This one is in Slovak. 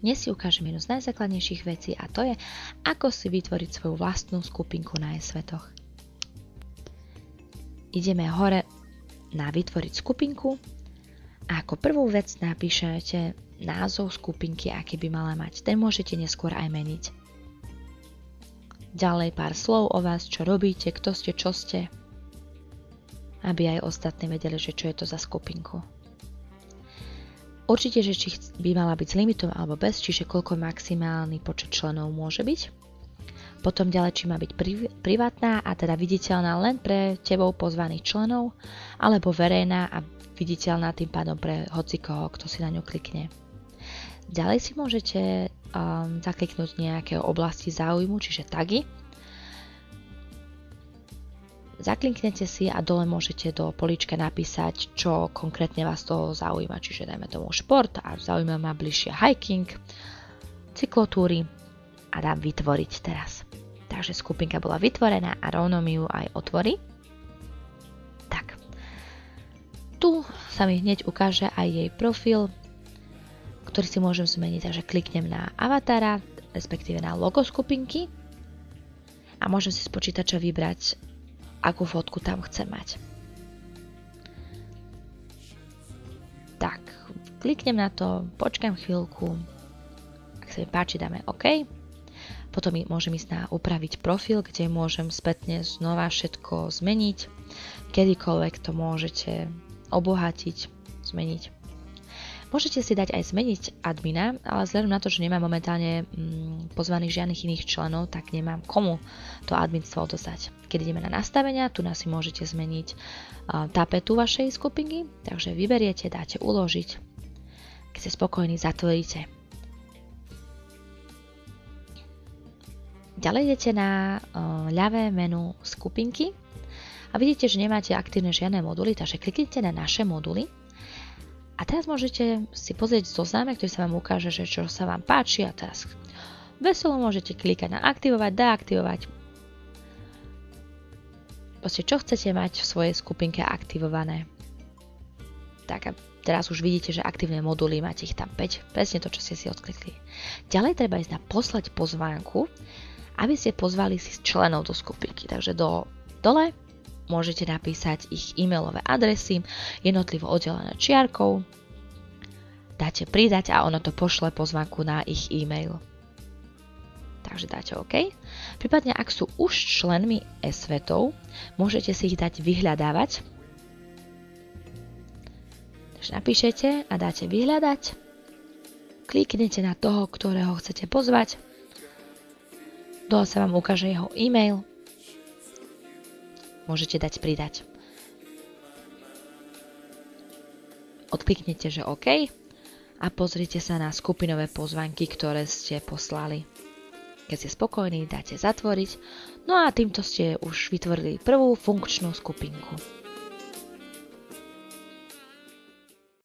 Dnes si ukážem jednu z najzákladnejších vecí a to je, ako si vytvoriť svoju vlastnú skupinku na e-svetoch. Ideme hore na vytvoriť skupinku a ako prvú vec napíšete názov skupinky, aký by mala mať. Ten môžete neskôr aj meniť. Ďalej pár slov o vás, čo robíte, kto ste, čo ste, aby aj ostatní vedeli, že čo je to za skupinku. Určite, že či by mala byť s limitom alebo bez, čiže koľko maximálny počet členov môže byť. Potom ďalej, či má byť privátna a teda viditeľná len pre tebou pozvaných členov, alebo verejná a viditeľná tým pádom pre hocikoho, kto si na ňu klikne. Ďalej si môžete zakliknúť nejaké oblasti záujmu, čiže tagy. Zakliknete si a dole môžete do políčka napísať, čo konkrétne vás toho zaujíma. Čiže dajme tomu šport a zaujíma ma bližšie hiking, cyklotúry a dám vytvoriť teraz. Takže skupinka bola vytvorená a rovno mi ju aj otvorí. Tak. Tu sa mi hneď ukáže aj jej profil, ktorý si môžem zmeniť. Takže kliknem na avatára, respektíve na logo skupinky a môžem si z počítača vybrať, akú fotku tam chcem mať. Tak, kliknem na to, počkám chvíľku, ak sa mi páči, dáme OK. Potom môžem ísť na upraviť profil, kde môžem spätne znova všetko zmeniť. Kedykoľvek to môžete obohatiť, zmeniť. Môžete si dať aj zmeniť admina, ale vzhľadom na to, že nemám momentálne pozvaných žiadnych iných členov, tak nemám komu to adminstvo odozdať. Keď ideme na nastavenia, tu nás si môžete zmeniť tapetu vašej skupinky, takže vyberiete, dáte uložiť. Keď ste spokojní, zatvoríte. Ďalej idete na ľavé menu skupinky a vidíte, že nemáte aktívne žiadne moduly, takže kliknite na naše moduly. A teraz môžete si pozrieť zoznam, ktorý sa vám ukáže, že čo sa vám páči a teraz veselo môžete klikať na aktivovať, deaktivovať. Proste čo chcete mať v svojej skupinke aktivované. Tak a teraz už vidíte, že aktívne moduly, máte ich tam 5, presne to, čo ste si odklikli. Ďalej treba ísť na poslať pozvánku, aby ste pozvali si členov do skupinky. Takže dole môžete napísať ich e-mailové adresy, jednotlivo oddelené čiarkou, dáte pridať a ono to pošle pozvánku na ich e-mail. Takže dáte OK. Prípadne, ak sú už členmi e-svetov, môžete si ich dať vyhľadávať. Takže napíšete a dáte vyhľadať. Kliknete na toho, ktorého chcete pozvať. Dole sa vám ukáže jeho e-mail. Môžete dať pridať. Odkliknete, že OK a pozrite sa na skupinové pozvánky, ktoré ste poslali. Keď ste spokojní, dáte zatvoriť. No a týmto ste už vytvorili prvú funkčnú skupinku.